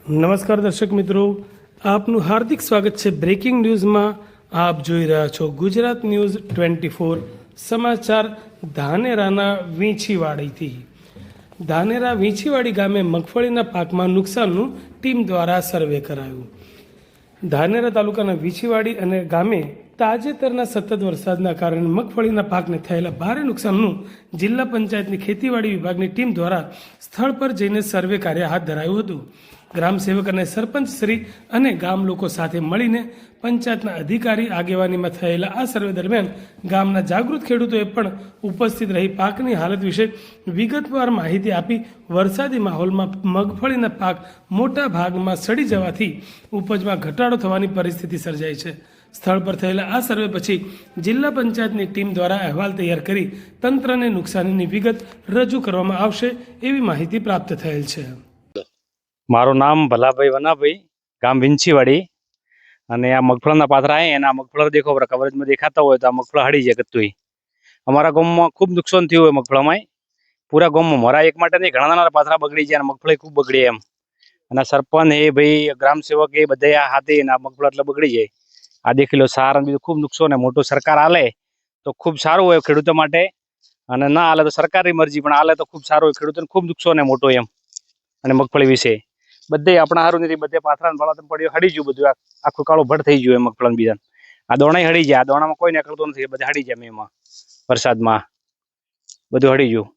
નમસ્કાર દર્શક મિત્રો, આપનું હાર્દિક સ્વાગત છે બ્રેકિંગ ન્યૂઝમાં। આપ જોઈ રહ્યા છો ગુજરાત ન્યૂઝ 24 સમાચાર ધાનેરાના વીંછીવાડીથી। ધાનેરા વીંછીવાડી ગામે મગફળીના પાકમાં નુકસાનનું ટીમ દ્વારા સર્વે કરાયું। ધાનેરા તાલુકાના વીંછીવાડી અને ગામે તાજેતરના સતત વરસાદના કારણે મગફળીના પાકને થયેલા ભારે નુકસાનનું જિલ્લા પંચાયતની ખેતીવાડી વિભાગની ટીમ દ્વારા સ્થળ પર જઈને સર્વે કાર્ય હાથ ધરાયું હતું। ગ્રામ સેવક અને સરપંચ શ્રી અને ગામ લોકો સાથે મળીને પંચાયતના અધિકારી આગેવાનીમાં થયેલા આ સર્વે દરમિયાન ગામના જાગૃત ખેડૂતોએ પણ ઉપસ્થિત રહી પાકની હાલત વિશે વિગતવાર માહિતી આપી વરસાદી માહોલમાં મગફળીના પાક મોટા ભાગમાં સડી જવાથી ઉપજમાં ઘટાડો થવાની પરિસ્થિતિ સર્જાઈ છે। સ્થળ પર થયેલા આ સર્વે પછી જિલ્લા પંચાયતની ટીમ દ્વારા અહેવાલ તૈયાર કરી તંત્રને નુકસાનીની વિગત રજૂ કરવામાં આવશે એવી માહિતી પ્રાપ્ત થયેલ છે। મારું નામ ભલાભાઈ વનાભાઈ, ગામ વીંછીવાડી। અને આ મગફળાના પાથરા હે એના મગફળા દેખો કવરેજમાં દેખાતા હોય તો આ મગફળા હડી જાય કતું। અમારા ગામમાં ખૂબ નુકસાન થયું હોય મગફળામાં, પૂરા ગામમાં મારા એક માટે નહીં ઘણા નાના પાથરા બગડી જાય અને મગફળી ખૂબ બગડી એમ। અને સરપંચ એ ભાઈ ગ્રામ સેવક એ બધા આ હાથે આ મગફળા એટલે બગડી જાય। આ દેખી લો સાર અને બીજું ખૂબ નુકસાન મોટું સરકાર આલે તો ખૂબ સારું હોય ખેડૂતો માટે, અને ના આલે તો સરકારી મરજી, પણ આલે તો ખૂબ સારું હોય ખેડૂતોને ખૂબ નુકસાન મોટો એમ। અને મગફળી વિશે બધે આપણા હારું નથી, બધે પાથરા ભાળા પડ્યો હડી ગયું બધું, આખું કાળું ભડ થઈ ગયું મગફળા બીજા। આ દોણા હડી જાય, આ દોણામાં કોઈ નીકળતું નથી, બધા હડી જાય એમાં વરસાદમાં બધું હડી ગયું।